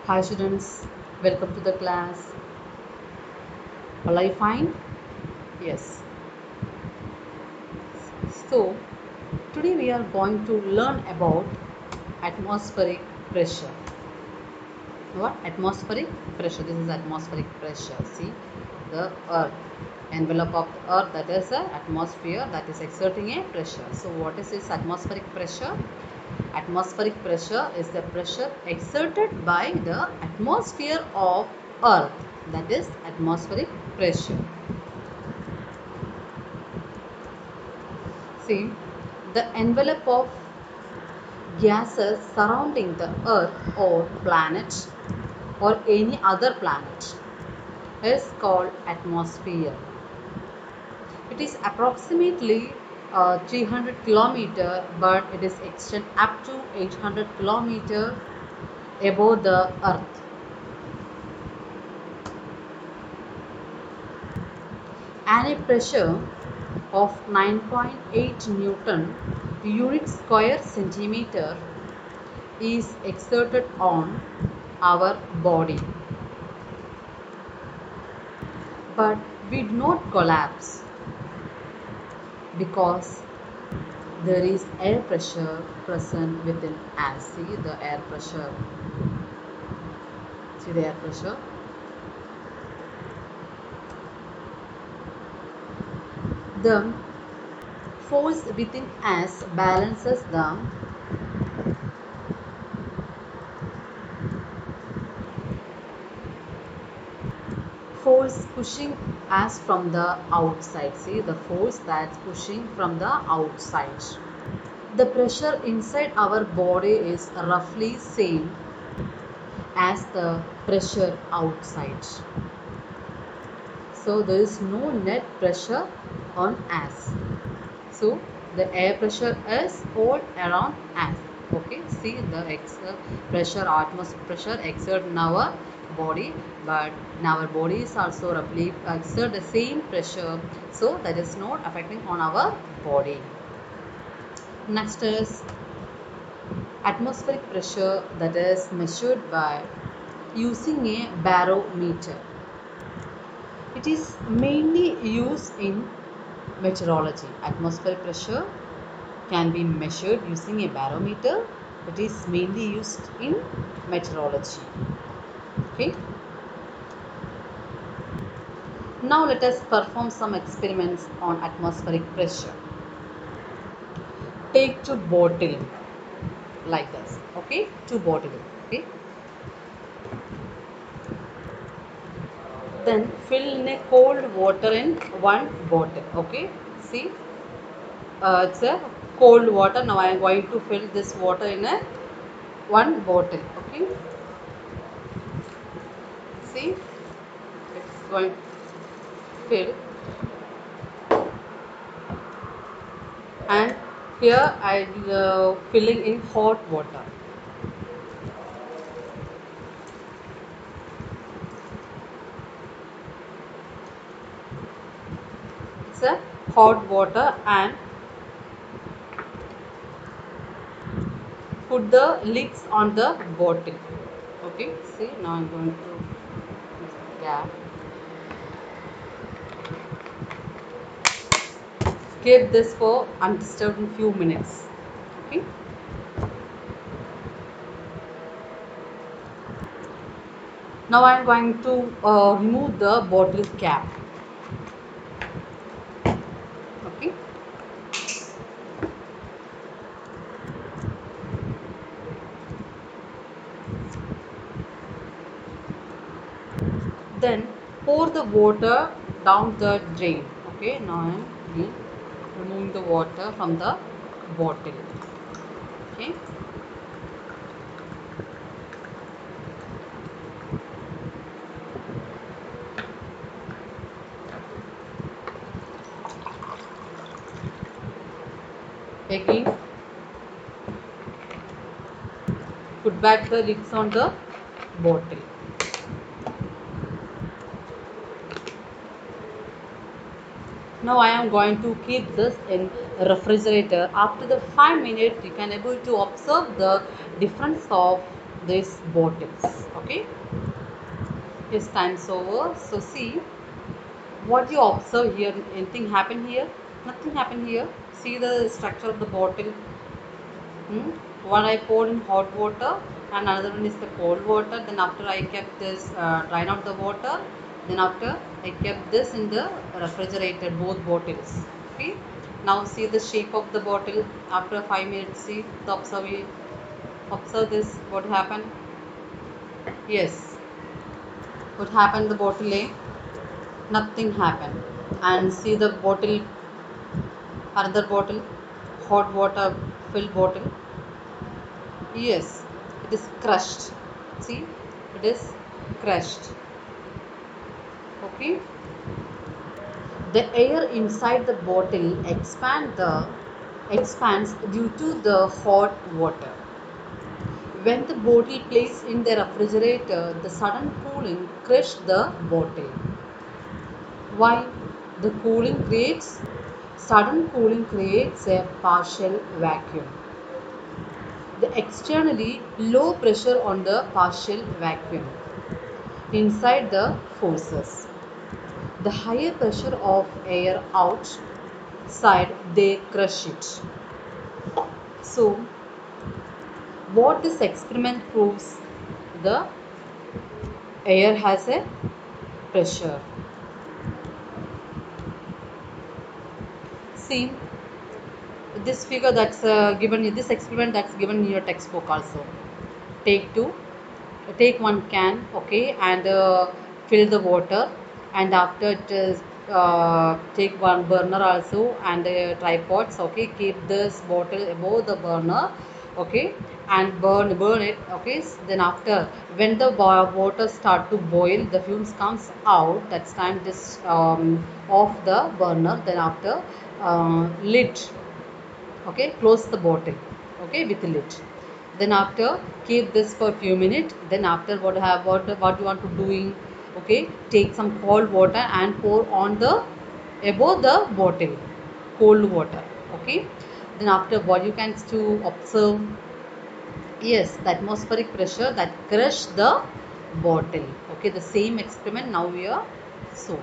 Hi students, welcome to the class. All are you fine? Yes. So, today we are going to learn about atmospheric pressure. What? Atmospheric pressure. This is atmospheric pressure. See, the earth, envelope of the earth, that is an atmosphere that is exerting a pressure. So, what is this atmospheric pressure? Atmospheric pressure is the pressure exerted by the atmosphere of earth, that is atmospheric pressure. See, the envelope of gases surrounding the earth or planet or any other planet is called atmosphere. It is approximately 300 kilometer, but it is extend up to 800 kilometer above the earth. And a pressure of 9.8 Newton unit square centimeter is exerted on our body. But we do not collapse because there is air pressure present within us. See the air pressure. See the air pressure. The force within us balances the force pushing us from the outside. See the force that's pushing from the outside. The pressure inside our body is roughly same as the pressure outside. So there is no net pressure on us. So the air pressure is all around us. Okay, see the pressure, atmospheric pressure exert in our body, but in our body is also roughly exert the same pressure, so that is not affecting on our body. Next is atmospheric pressure, that is measured by using a barometer. It is mainly used in meteorology. Atmospheric pressure can be measured using a barometer. It is mainly used in meteorology. Okay. Now let us perform some experiments on atmospheric pressure. Take two bottle like this. Okay, two bottle. Okay. Then fill in a cold water in one bottle. Okay. See, it's a cold water. Now I am going to fill this water in a one bottle. Okay. See, it's going to fill, and here I filling in hot water. It's a hot water, and put the lids on the bottle. Okay, see, now I'm going to use the cap. Keep this for undisturbed in few minutes. Okay. Now I'm going to remove the bottle cap. Okay. Then pour the water down the drain. Okay. Now I'm removing the water from the bottle. Okay. Again, put back the lids on the bottle. Now I am going to keep this in refrigerator. After the 5 minutes, you can able to observe the difference of these bottles. Okay, yes, time's over. So see what you observe here. Anything happen here? Nothing happen here. See the structure of the bottle. Hmm? One I poured in hot water and another one is the cold water. Then after I kept this drain out the water. Then after I kept this in the refrigerator, both bottles. Okay. Now see the shape of the bottle. After 5 minutes, see the observe this. What happened? Yes. What happened? The bottle A. Nothing happened. And see the bottle, another bottle, hot water filled bottle. Yes, it is crushed. See, it is crushed. Okay. The air inside the bottle expands due to the hot water. When the bottle placed in the refrigerator, the sudden cooling crushed the bottle. Why? The cooling creates Sudden cooling creates a partial vacuum. The externally low pressure on the partial vacuum inside the forces the higher pressure of air outside, they crush it. So what this experiment proves, the air has a pressure. See this figure that's given you, this experiment that's given in your textbook also. Take two, take one can, okay, and fill the water, and after it is take one burner also and tripods, okay, keep this bottle above the burner, okay, and burn it, okay. Then after when the water start to boil, the fumes comes out, that's time just off the burner. Then after lid, okay, close the bottle, okay, with the lid. Then after keep this for few minutes. Then after what you want to doing, okay, take some cold water and pour on the above the bottle, cold water, okay. Then after what you can to observe, yes, the atmospheric pressure that crush the bottle, okay. The same experiment now we are so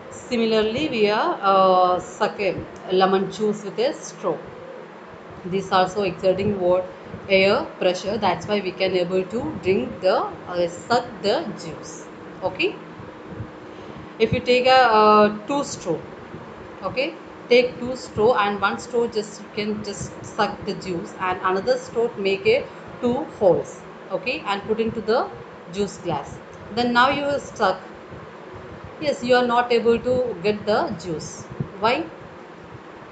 similarly we are sucking lemon juice with a straw. This also exerting what air pressure, that's why we can able to drink the suck the juice, okay. If you take a two straw, okay, take two straw and one straw just you can just suck the juice and another straw make a two holes, okay, and put into the juice glass. Then now you suck, yes, you are not able to get the juice. Why?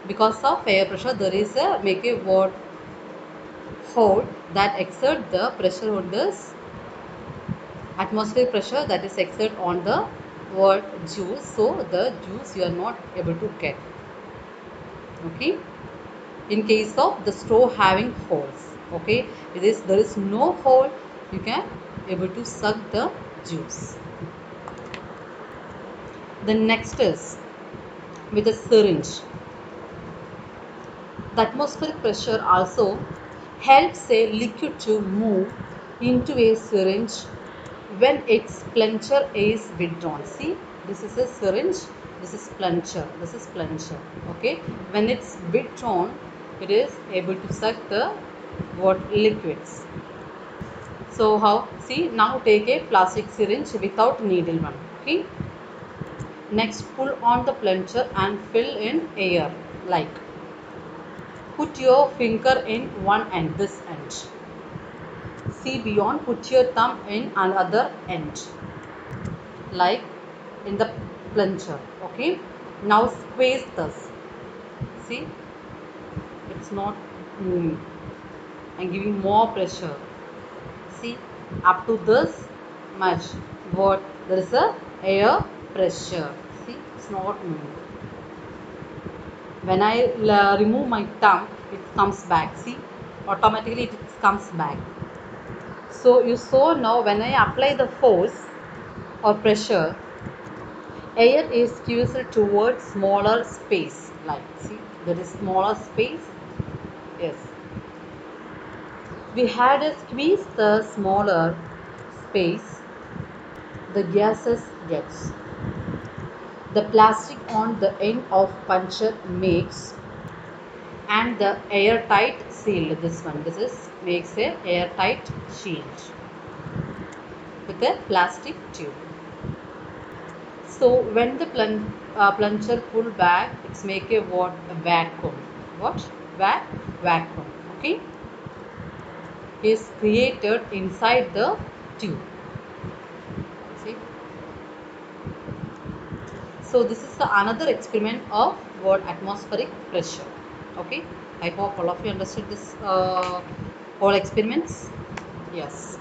Because of air pressure, there is a make a what hole that exert the pressure on this atmospheric pressure that is exert on the what juice, so the juice you are not able to get, okay. In case of the straw having holes, okay, there is no hole, you can able to suck the juice. The next is with a syringe. The atmospheric pressure also helps a liquid to move into a syringe when its plunger is withdrawn. See, this is a syringe, this is plunger, this is plunger. Okay, when it's withdrawn, it is able to suck the what liquids. So how? See, now take a plastic syringe without needle one. Okay. Next, pull on the plunger and fill in air like. Put your finger in one end, this end. See beyond, put your thumb in another end, like in the plunger, okay. Now squeeze this. See, it's not moving. I'm giving more pressure. See, up to this much. What? There is a air pressure. See, it's not moving. When I remove my thumb, it comes back. See, automatically it comes back. So you saw now when I apply the force or pressure, air is squeezed towards smaller space. Like see, there is smaller space. Yes. We had to squeeze the smaller space the gases gets. The plastic on the end of puncture makes and the airtight seal. This is makes a airtight shield with a plastic tube. So when the plunger pull back, it's make a what? A vacuum. What? Vacuum. Okay, is created inside the tube. See. So this is the another experiment of what? Atmospheric pressure. Okay. I hope all of you understood this all experiments. Yes.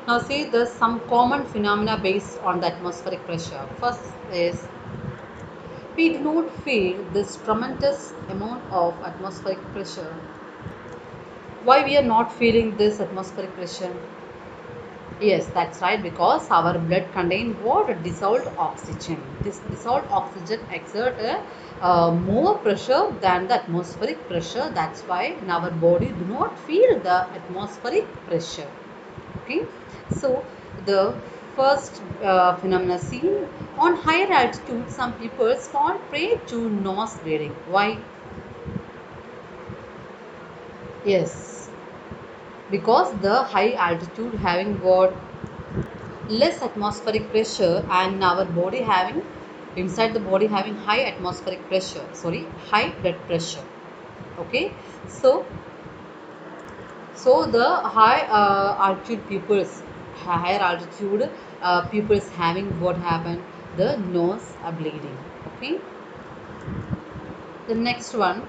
Now see, there's some common phenomena based on the atmospheric pressure. First is we do not feel this tremendous amount of atmospheric pressure. Why we are not feeling this atmospheric pressure? Yes, that's right, because our blood contains what? Dissolved oxygen. This dissolved oxygen exert a more pressure than the atmospheric pressure. That's why in our body do not feel the atmospheric pressure. Okay, so the first phenomena seen on higher altitude, some people fall prey to nose bleeding. Why? Yes, because the high altitude having what? Less atmospheric pressure, and our body having inside the body having high atmospheric pressure, sorry, high blood pressure. Okay, so the high altitude pupils, higher altitude pupils having what happened? The nose are bleeding. Okay, the next one,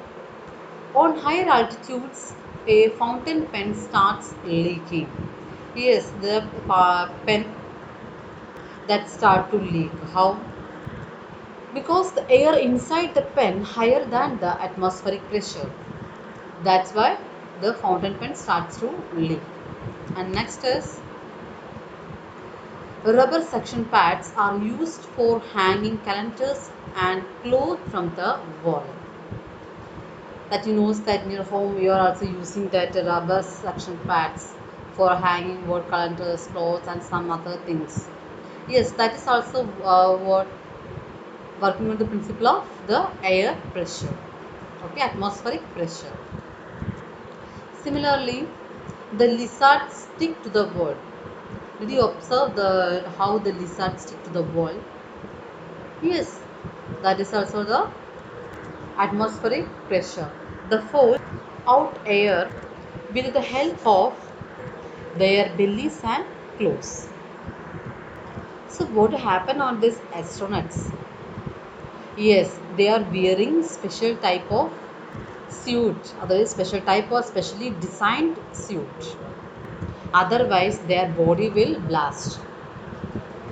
on higher altitudes, a fountain pen starts leaking. Yes, the pen that start to leak. How? Because the air inside the pen higher than the atmospheric pressure. That's why the fountain pen starts to leak. And next is, rubber suction pads are used for hanging calendars and clothes from the wall. That you know that in your home you are also using that rubber suction pads for hanging what? Calendars, clothes, and some other things. Yes, that is also what? Working on the principle of the air pressure. Okay, atmospheric pressure. Similarly, the lizards stick to the wall. Did you observe how the lizards stick to the wall? Yes, that is also the atmospheric pressure. The force out air with the help of their bellies and claws. So what happened on these astronauts? Yes, they are wearing special type of suit, otherwise special type or specially designed suit. Otherwise their body will blast.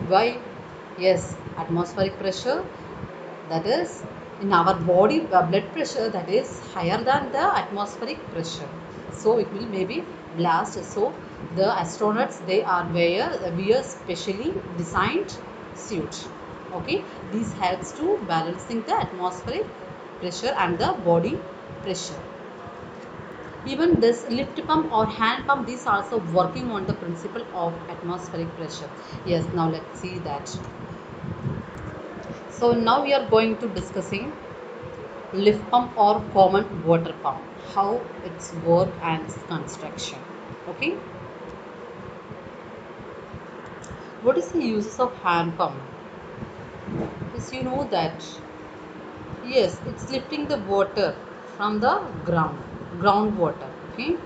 Why? Yes, atmospheric pressure, that is in our body blood pressure, that is higher than the atmospheric pressure, so it will maybe blast. So the astronauts, they are wear specially designed suit. Okay, this helps to balancing the atmospheric pressure and the body pressure. Even this lift pump or hand pump, these are also working on the principle of atmospheric pressure. Yes, now let's see that. So now we are going to discussing lift pump or common water pump, how its work and its construction. Okay, what is the uses of hand pump? Yes, you know that. Yes, it's lifting the water from the groundwater. Okay,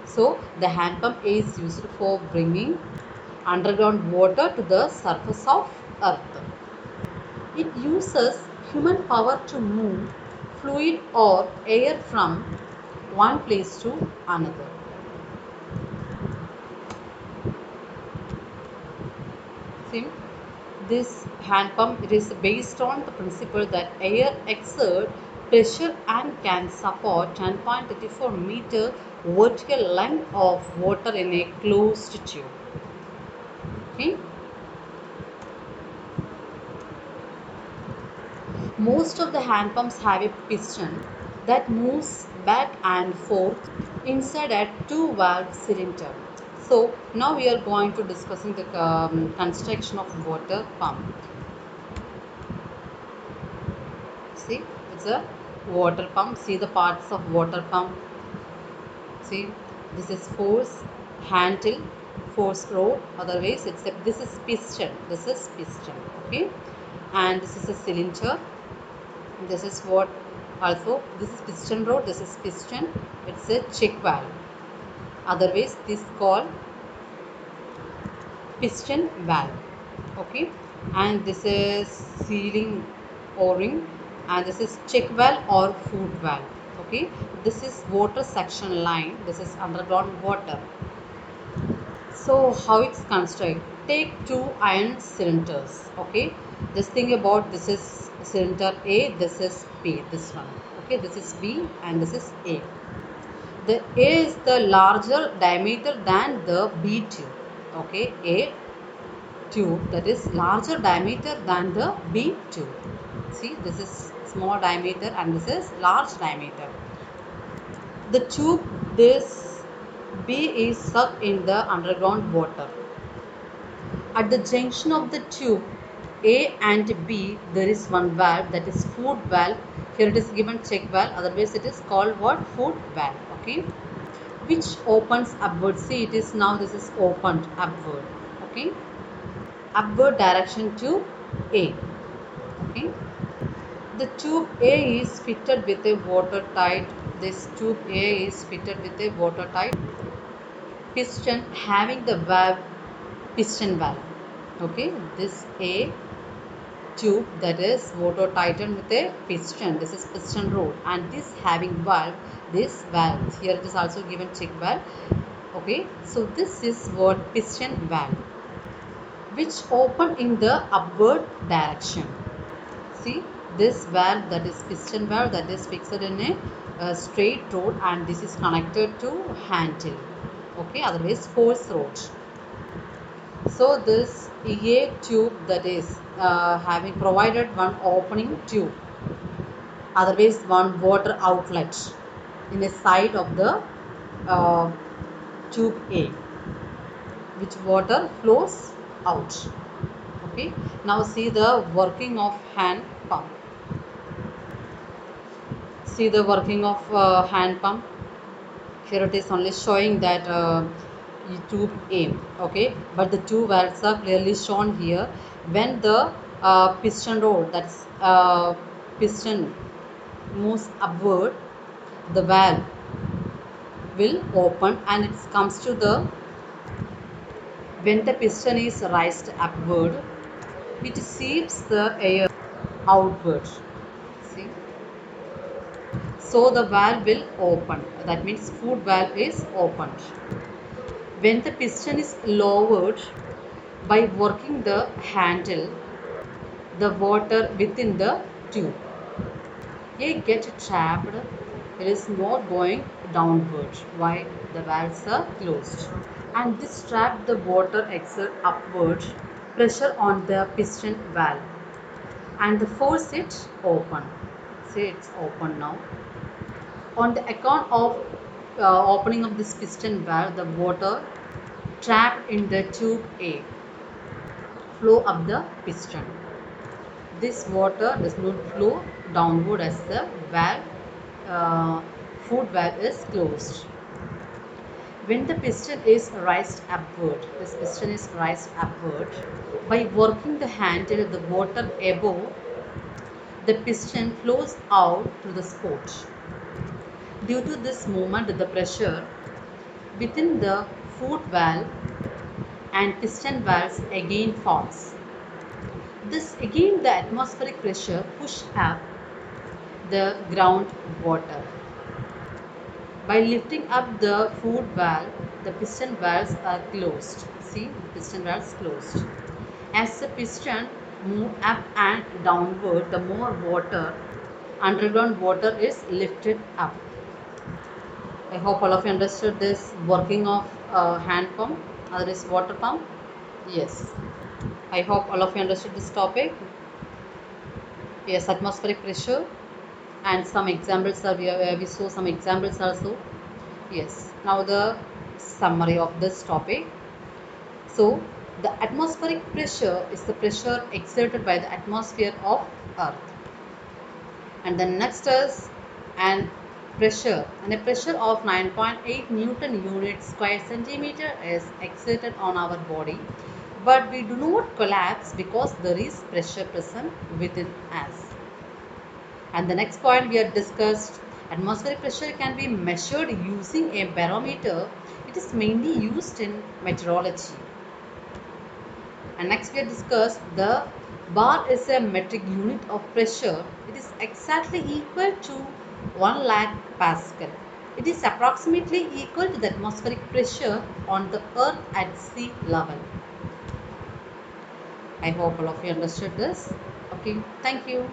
so the hand pump is used for bringing underground water to the surface of earth. It uses human power to move fluid or air from one place to another. See, this hand pump, it is based on the principle that air exerts pressure and can support 10.34 meter vertical length of water in a closed tube. Okay. Most of the hand pumps have a piston that moves back and forth inside a two-valve cylinder. So now we are going to discussing the construction of water pump. See, it's a water pump. See the parts of water pump. See, this is force handle, force rod. Otherwise, this is piston. This is piston. Okay, and this is a cylinder. This is what also this is piston rod. This is piston. It's a check valve. Otherwise, this called piston valve. Okay, and this is sealing o-ring, and this is check valve or foot valve. Okay, this is water section line. This is underground water. So how it's constructed? Take two iron cylinders. Okay, just think about this is cylinder A, this is B, this one. Okay, this is B and this is A. The A is the larger diameter than the B tube. Okay, A tube that is larger diameter than the B tube. See, this is small diameter and this is large diameter. The tube this B is sucked in the underground water. At the junction of the tube A and B, there is one valve, that is foot valve. Here it is given check valve, otherwise it is called what? Foot valve. Okay, which opens upward. See, it is now this is opened upward. Okay, upward direction to A. Okay, the tube A is fitted with a watertight. This tube A is fitted with a watertight piston having the valve piston valve. Okay, this A tube that is water tightened with a piston. This is piston rod, and this having valve. This valve here it is also given check valve. Okay, so this is what piston valve, which open in the upward direction. See, this valve that is piston valve that is fixed in a straight rod, and this is connected to handle. Okay, otherwise force rod. So this EA tube that is having provided one opening tube, otherwise one water outlet in a side of the uh, tube A, which water flows out. Okay. Now see the working of hand pump. See the working of hand pump. Here it is only showing that tube A. Okay, but the two valves are clearly shown here. When the piston rod, that's piston moves upward, the valve will open, and it comes to the, when the piston is raised upward, it seeps the air outward. See, so the valve will open. That means foot valve is opened. When the piston is lowered, by working the handle, the water within the tube get trapped. It is not going downward. Why? The valves are closed, and this trap the water exert upward pressure on the piston valve, and the force it open. See, it's open now. On the account of opening of this piston valve, the water trapped in the tube A flow up the piston. This water does not flow downward as the valve, foot valve is closed. When the piston is raised upward, this piston is raised upward, by working the handle of the water above, the piston flows out to the spout. Due to this movement, the pressure within the foot valve and piston valves again falls. This again the atmospheric pressure push up the ground water. By lifting up the foot valve, the piston valves are closed. See, the piston valves closed. As the piston move up and downward, the more water, underground water is lifted up. I hope all of you understood this working of hand pump, otherwise water pump. Yes. I hope all of you understood this topic. Yes, atmospheric pressure and some examples are we saw some examples also. Yes. Now the summary of this topic. So the atmospheric pressure is the pressure exerted by the atmosphere of Earth. And the next is an pressure, and a pressure of 9.8 Newton unit square centimeter is exerted on our body, but we do not collapse because there is pressure present within us. And the next point we have discussed, atmospheric pressure can be measured using a barometer. It is mainly used in meteorology. And next we have discussed the bar is a metric unit of pressure. It is exactly equal to 1 lakh Pascal. It is approximately equal to the atmospheric pressure on the earth at sea level. I hope all of you understood this. Okay, thank you.